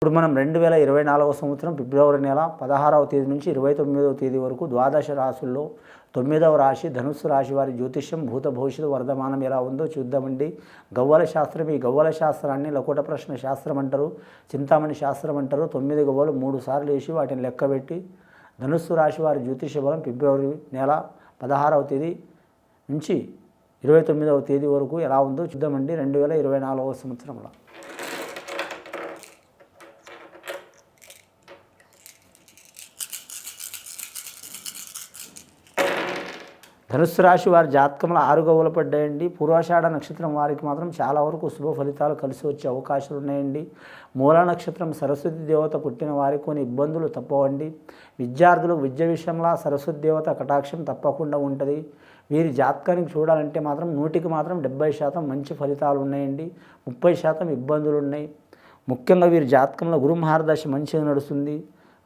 ఇప్పుడు మనం 2024 సంవత్సరం ఫిబ్రవరి నెల 16వ తేదీ నుంచి 29వ తేదీ వరకు ద్వాదశ రాశుల్లో 9వ రాశి ధనుస్సు రాశి వారి జ్యోతిష్యం భూత భవిష్యత్తు వర్ధమానం ఎలా ఉందో చూద్దామండి. గవ్వల శాస్త్రం, ఈ గవ్వల శాస్త్రాన్ని లకోట ప్రశ్న శాస్త్రం అంటారు, చింతామణి శాస్త్రం అంటారు. 9 గవ్వలు 3 సార్లు వేసి వాటిని లెక్కబెట్టి ధనుస్సు రాశి వారి జ్యోతిష బలం ఫిబ్రవరి నెల 16వ తేదీ నుంచి 29వ తేదీ వరకు ఎలా ఉందో చూద్దామండి 2024 సంవత్సరంలో. ధనుస్సు రాశి వారి జాతకంలో 6 గవ్వలు పడ్డాయండి. పూర్వాషాఢ నక్షత్రం వారికి మాత్రం చాలా వరకు శుభ ఫలితాలు కలిసి వచ్చే అవకాశాలు ఉన్నాయండి. మూల నక్షత్రం సరస్వతి దేవత పుట్టిన వారికి కొన్ని ఇబ్బందులు తప్పవండి. విద్యార్థులు విద్య విషయంలో సరస్వతి దేవత కటాక్షం తప్పకుండా ఉంటుంది. వీరి జాతకానికి చూడాలంటే మాత్రం 100కి మాత్రం 70% మంచి ఫలితాలు ఉన్నాయండి. 30% ఇబ్బందులు ఉన్నాయి. ముఖ్యంగా వీరి జాతకంలో గురు మహారదశ మంచిగా నడుస్తుంది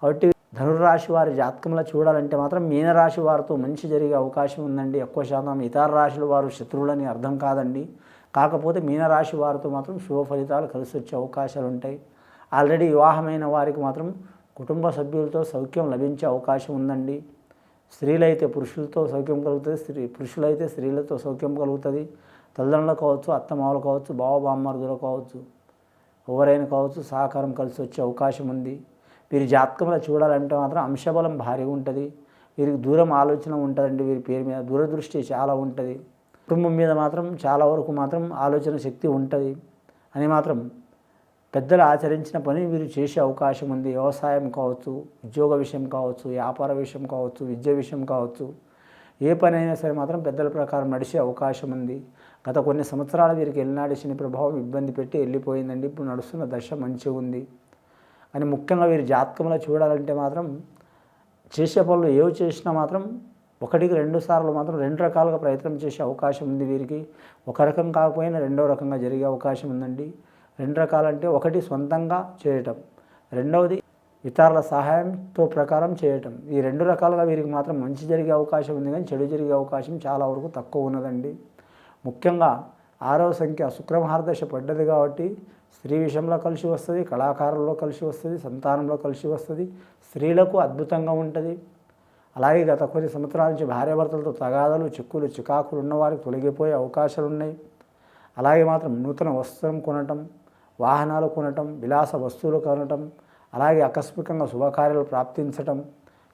కాబట్టి ధనుర్రాశి వారి జాతకంలో చూడాలంటే మాత్రం మీనరాశి వారితో మంచి జరిగే అవకాశం ఉందండి. ఎక్కువ శాతం ఇతర రాశుల వారు శత్రువులని అర్థం కాదండి. కాకపోతే మీనరాశి వారితో మాత్రం శుభ ఫలితాలు కలిసి వచ్చే అవకాశాలు ఉంటాయి. ఆల్రెడీ వివాహమైన వారికి మాత్రం కుటుంబ సభ్యులతో సౌఖ్యం లభించే అవకాశం ఉందండి. స్త్రీలైతే పురుషులతో సౌఖ్యం కలుగుతుంది, పురుషులైతే స్త్రీలతో సౌఖ్యం కలుగుతుంది. తల్లిదండ్రులు కావచ్చు, అత్తమామలు కావచ్చు, బావబామ్మర్దులు కావచ్చు, ఎవరైనా కావచ్చు సహకారం కలిసి వచ్చే అవకాశం ఉంది. వీరి జాతకంలో చూడాలంటే మాత్రం అంశబలం భారీగా ఉంటుంది. వీరికి దూరం ఆలోచన ఉంటుందండి. వీరి పేరు మీద దూరదృష్టి చాలా ఉంటుంది. కుటుంబం మీద మాత్రం చాలా వరకు మాత్రం ఆలోచన శక్తి ఉంటుంది అని మాత్రం పెద్దలు ఆచరించిన పని వీరు చేసే అవకాశం ఉంది. వ్యవసాయం కావచ్చు, ఉద్యోగ విషయం కావచ్చు, వ్యాపార విషయం కావచ్చు, విద్య విషయం కావచ్చు, ఏ పని అయినా సరే మాత్రం పెద్దల ప్రకారం నడిచే అవకాశం ఉంది. గత కొన్ని సంవత్సరాలు వీరికి ఎల్నాడి శని ప్రభావం ఇబ్బంది పెట్టి వెళ్ళిపోయిందండి. ఇప్పుడు నడుస్తున్న దశ మంచిగా ఉంది అని ముఖ్యంగా వీరి జాతకంలో చూడాలంటే మాత్రం చేసే పనులు ఏవి చేసినా మాత్రం 1కి 2 సార్లు మాత్రం 2 రకాలుగా ప్రయత్నం చేసే అవకాశం ఉంది. వీరికి ఒక రకం కాకపోయినా 2వ రకంగా జరిగే అవకాశం ఉందండి. 2 రకాలంటే ఒకటి సొంతంగా చేయటం, రెండవది ఇతరుల సహాయంతో ప్రకారం చేయటం. ఈ 2 రకాలుగా వీరికి మాత్రం మంచి జరిగే అవకాశం ఉంది, కానీ చెడు జరిగే అవకాశం చాలా వరకు తక్కువ ఉన్నదండి. ముఖ్యంగా 6వ సంఖ్య శుక్రమహారదశ పడ్డది కాబట్టి స్త్రీ విషయంలో కలిసి వస్తుంది, కళాకారుల్లో కలిసి వస్తుంది, సంతానంలో కలిసి వస్తుంది. స్త్రీలకు అద్భుతంగా ఉంటుంది. అలాగే గత కొన్ని సంవత్సరాల నుంచి భార్యాభర్తలతో తగాదాలు, చిక్కులు, చికాకులు ఉన్నవారికి తొలగిపోయే అవకాశాలు ఉన్నాయి. అలాగే మాత్రం నూతన వస్త్రం కొనటం, వాహనాలు కొనటం, విలాస వస్తువులు కొనటం, అలాగే ఆకస్మికంగా శుభకార్యాలు ప్రాప్తించటం,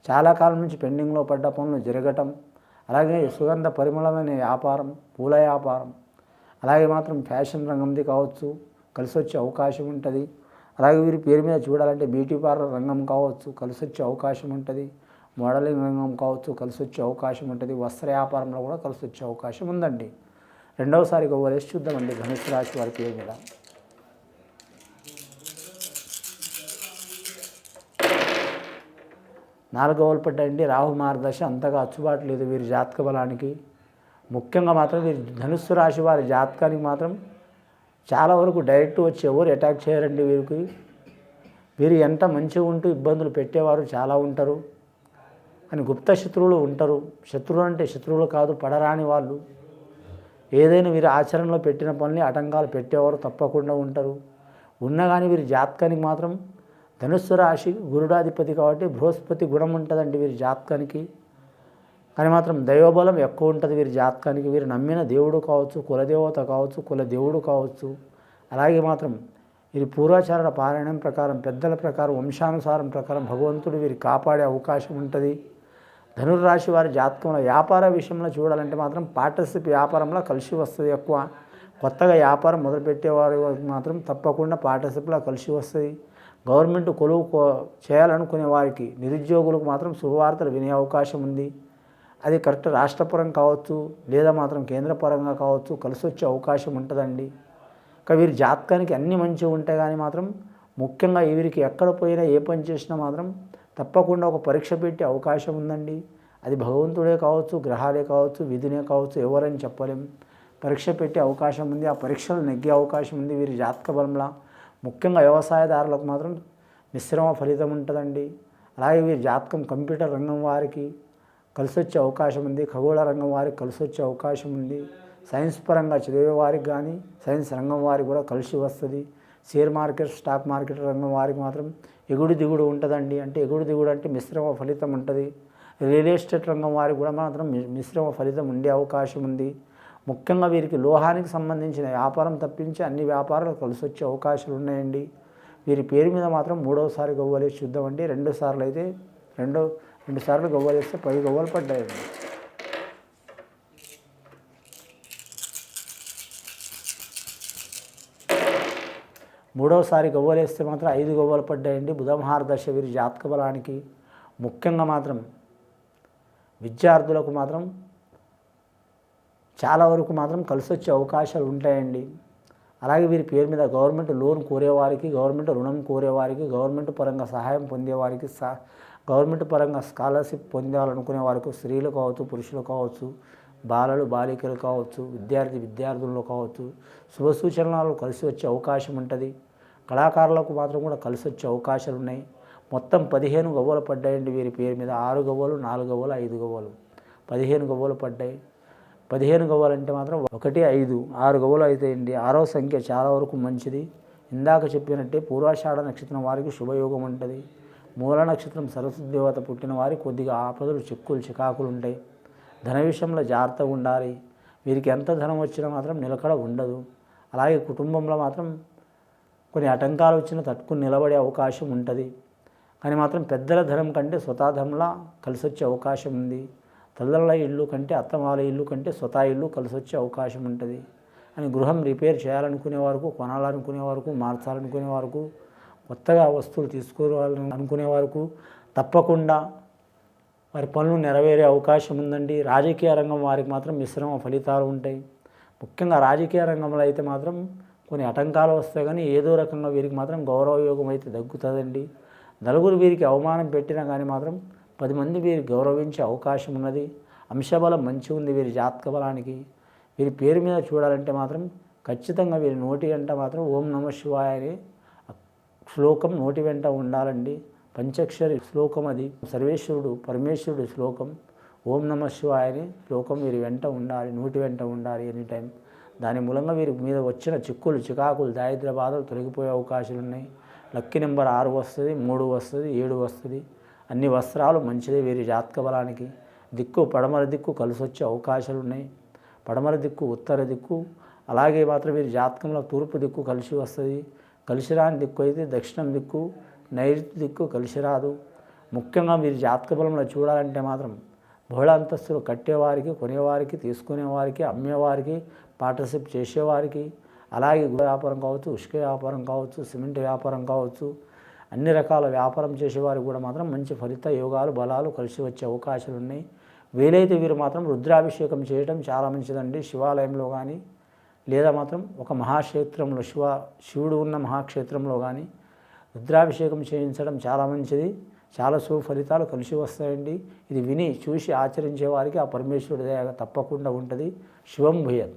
చాలా కాలం నుంచి పెండింగ్లో పడ్డ పనులు జరగటం, అలాగే సుగంధ పరిమళమైన వ్యాపారం, పూల వ్యాపారం, అలాగే మాత్రం ఫ్యాషన్ రంగంది కావచ్చు కలిసి వచ్చే అవకాశం ఉంటుంది. అలాగే వీరి పేరు మీద చూడాలంటే బ్యూటీ పార్లర్ రంగం కావచ్చు కలిసి వచ్చే అవకాశం ఉంటుంది. మోడలింగ్ రంగం కావచ్చు కలిసి వచ్చే అవకాశం ఉంటుంది. వస్త్ర వ్యాపారంలో కూడా కలిసి వచ్చే అవకాశం ఉందండి. రెండవసారి గవ్వలేసి చూద్దామండి ధనుస్సు రాశి వారి పేరు మీద. 4 గవ్వలు పడ్డాయండి. రాహు మార్గదర్శ అంతగా అచ్చుబాటు లేదు వీరి జాతక బలానికి. ముఖ్యంగా మాత్రం వీరి ధనుస్సు రాశి వారి జాతకానికి మాత్రం చాలా వరకు డైరెక్ట్ వచ్చి ఎవరు అటాక్ చేయరండి. వీరు ఎంత మంచిగా ఉంటూ ఇబ్బందులు పెట్టేవారు చాలా ఉంటారు అని గుప్త శత్రువులు ఉంటారు. శత్రువులు అంటే శత్రువులు కాదు, పడరాని వాళ్ళు. ఏదైనా వీరి ఆచరణలో పెట్టిన పనులు ఆటంకాలు పెట్టేవారు తప్పకుండా ఉంటారు. ఉన్నా కానీ వీరి జాతకానికి మాత్రం ధనుస్సు రాశి గురుడాధిపతి కాబట్టి బృహస్పతి గుణం ఉంటుందండి వీరి జాతకానికి. కానీ మాత్రం దైవబలం ఎక్కువ ఉంటుంది వీరి జాతకానికి. వీరు నమ్మిన దేవుడు కావచ్చు, కులదేవత కావచ్చు, కుల దేవుడు కావచ్చు. అలాగే మాత్రం వీరి పూర్వాచారణ పారాయణం ప్రకారం, పెద్దల ప్రకారం, వంశానుసారం ప్రకారం భగవంతుడు వీరి కాపాడే అవకాశం ఉంటుంది. ధనుర్రాశి వారి జాతకంలో వ్యాపార విషయంలో చూడాలంటే మాత్రం పార్ట్నర్షిప్ వ్యాపారంలో కలిసి వస్తుంది. ఎక్కువ కొత్తగా వ్యాపారం మొదలుపెట్టేవారు మాత్రం తప్పకుండా పార్ట్నర్షిప్లో కలిసి వస్తుంది. గవర్నమెంట్ కొలువు చేయాలనుకునే వారికి, నిరుద్యోగులకు మాత్రం శుభవార్తలు వినే అవకాశం ఉంది. అది కరెక్ట్ రాష్ట్రపరం కావచ్చు లేదా మాత్రం కేంద్రపరంగా కావచ్చు కలిసి వచ్చే అవకాశం ఉంటుందండి. ఇంకా వీరి జాతకానికి అన్ని మంచిగా ఉంటాయి. కానీ మాత్రం ముఖ్యంగా వీరికి ఎక్కడ పోయినా ఏ పని చేసినా మాత్రం తప్పకుండా ఒక పరీక్ష పెట్టే అవకాశం ఉందండి. అది భగవంతుడే కావచ్చు, గ్రహాలే కావచ్చు, విధినే కావచ్చు, ఎవరని చెప్పలేం. పరీక్ష పెట్టే అవకాశం ఉంది. ఆ పరీక్షలు నెగ్గే అవకాశం ఉంది వీరి జాతక బలంలా. ముఖ్యంగా వ్యవసాయదారులకు మాత్రం మిశ్రమ ఫలితం ఉంటుందండి. అలాగే వీరి జాతకం కంప్యూటర్ రంగం వారికి కలిసి వచ్చే అవకాశం ఉంది. ఖగోళ రంగం వారికి కలిసి వచ్చే అవకాశం ఉంది. సైన్స్ పరంగా చదివే వారికి కానీ సైన్స్ రంగం వారికి కూడా కలిసి వస్తుంది. షేర్ మార్కెట్ స్టాక్ మార్కెట్ రంగం వారికి మాత్రం ఎగుడు దిగుడు ఉంటుందండి. అంటే ఎగుడు దిగుడు అంటే మిశ్రమ ఫలితం ఉంటుంది. రియల్ ఎస్టేట్ రంగం వారికి కూడా మాత్రం మిశ్రమ ఫలితం ఉండే అవకాశం ఉంది. ముఖ్యంగా వీరికి లోహానికి సంబంధించిన వ్యాపారం తప్పించి అన్ని వ్యాపారాలు కలిసి వచ్చే అవకాశాలు ఉన్నాయండి. వీరి పేరు మీద మాత్రం 3వసారి గవ్వలేసి చూద్దామండి. 2 సార్లు అయితే రెండు సార్లు గవ్వలేస్తే 10 గవ్వలు పడ్డాయండి. మూడవసారి గవ్వలేస్తే మాత్రం 5 గవ్వలు పడ్డాయండి. బుధ మహారదశ వీరి జాతక బలానికి ముఖ్యంగా మాత్రం విద్యార్థులకు మాత్రం చాలా వరకు మాత్రం కలిసి వచ్చే అవకాశాలు ఉంటాయండి. అలాగే వీరి పేరు మీద గవర్నమెంట్ లోన్ కోరేవారికి, గవర్నమెంట్ రుణం కోరేవారికి, గవర్నమెంట్ పరంగా సహాయం పొందేవారికి, గవర్నమెంట్ పరంగా స్కాలర్షిప్ పొందాలనుకునే వారికి, స్త్రీలు కావచ్చు, పురుషులు కావచ్చు, బాలలు బాలికలు కావచ్చు, విద్యార్థులు కావచ్చు, శుభ సూచనలు కలిసి వచ్చే అవకాశం ఉంటుంది. కళాకారులకు మాత్రం కూడా కలిసి వచ్చే అవకాశాలు ఉన్నాయి. మొత్తం 15 గవ్వలు పడ్డాయండి వీరి పేరు మీద. 6 గవ్వలు, 4 గవ్వలు, 5 గవ్వలు, 15 గవ్వలు పడ్డాయి. 15 గవ్వలు అంటే మాత్రం 1, 5, 6 గవ్వలు అవుతాయండి. 6వ సంఖ్య చాలా వరకు మంచిది. ఇందాక చెప్పినట్టే పూర్వాషాఢ నక్షత్రం వారికి శుభయోగం ఉంటుంది. మూల నక్షత్రం సరస్వతి దేవత పుట్టిన వారికి కొద్దిగా ఆపదలు, చిక్కులు, చికాకులు ఉంటాయి. ధన విషయంలో జాగ్రత్తగా ఉండాలి. వీరికి ఎంత ధనం వచ్చినా మాత్రం నిలకడ ఉండదు. అలాగే కుటుంబంలో మాత్రం కొన్ని ఆటంకాలు వచ్చినా తట్టుకుని నిలబడే అవకాశం ఉంటుంది. కానీ మాత్రం పెద్దల ధనం కంటే స్వతాధనంలా కలిసి వచ్చే అవకాశం ఉంది. తల్లుల ఇల్లు కంటే అత్తమాల ఇల్లు కంటే స్వతా ఇల్లు కలిసి వచ్చే అవకాశం ఉంటుంది. అని గృహం రిపేర్ చేయాలనుకునే వరకు, కొనాలనుకునే వరకు, మార్చాలనుకునే వరకు, కొత్తగా వస్తువులు తీసుకోవాలని అనుకునే వరకు తప్పకుండా వారి పనులు నెరవేరే అవకాశం ఉందండి. రాజకీయ రంగం వారికి మాత్రం మిశ్రమ ఫలితాలు ఉంటాయి. ముఖ్యంగా రాజకీయ రంగంలో అయితే మాత్రం కొన్ని ఆటంకాలు వస్తాయి, కానీ ఏదో రకంగా వీరికి మాత్రం గౌరవయోగం అయితే దక్కుతుందండి. నలుగురు వీరికి అవమానం పెట్టినా కానీ మాత్రం 10 మంది వీరికి గౌరవించే అవకాశం ఉన్నది. అంశబలం మంచిగా ఉంది వీరి జాతక బలానికి. వీరి పేరు మీద చూడాలంటే మాత్రం ఖచ్చితంగా వీరి నోటి వెంట మాత్రం ఓం నమః శివాయ అనే శ్లోకం నోటి వెంట ఉండాలండి. పంచాక్షరి శ్లోకం అది. సర్వేశ్వరుడు పరమేశ్వరుడు శ్లోకం ఓం నమః శివాయ అనే శ్లోకం వీరి వెంట ఉండాలి, నోటి వెంట ఉండాలి ఎనీ టైం. దాని మూలంగా వీరి మీద వచ్చిన చిక్కులు, చికాకులు, దారిద్ర్య బాధలు తొలగిపోయే అవకాశాలు ఉన్నాయి. లక్కీ నెంబర్ 6 వస్తుంది, 3 వస్తుంది, 7 వస్తుంది. అన్ని వస్త్రాలు మంచిదే వీరి జాతక బలానికి. దిక్కు పడమర దిక్కు కలిసి వచ్చే అవకాశాలు ఉన్నాయి. పడమర దిక్కు, ఉత్తర దిక్కు, అలాగే మాత్రం వీరి జాతకంలో తూర్పు దిక్కు కలిసి వస్తుంది. కలిసి రాని దిక్కు అయితే దక్షిణం దిక్కు, నైరుతి దిక్కు కలిసి రాదు. ముఖ్యంగా వీరి జాతక బలంలో చూడాలంటే మాత్రం బహుళ అంతస్తులు కట్టేవారికి, కొనేవారికి, తీసుకునేవారికి, అమ్మేవారికి, పార్ట్నర్షిప్ చేసేవారికి, అలాగే గృహ వ్యాపారం కావచ్చు, ఇసుక వ్యాపారం కావచ్చు, సిమెంట్ వ్యాపారం కావచ్చు, అన్ని రకాల వ్యాపారం చేసేవారికి కూడా మాత్రం మంచి ఫలిత యోగాలు, బలాలు కలిసి వచ్చే అవకాశాలు ఉన్నాయి. వీలైతే వీరు మాత్రం రుద్రాభిషేకం చేయడం చాలా మంచిదండి. శివాలయంలో కానీ లేదా మాత్రం ఒక మహాక్షేత్రంలో శివుడు ఉన్న మహాక్షేత్రంలో కానీ రుద్రాభిషేకం చేయించడం చాలా మంచిది. చాలా శుభ ఫలితాలు కలిసి వస్తాయండి. ఇది విని చూసి ఆచరించే వారికి ఆ పరమేశ్వరుడి దయ తప్పకుండా ఉంటుంది. శివం భూయాత్.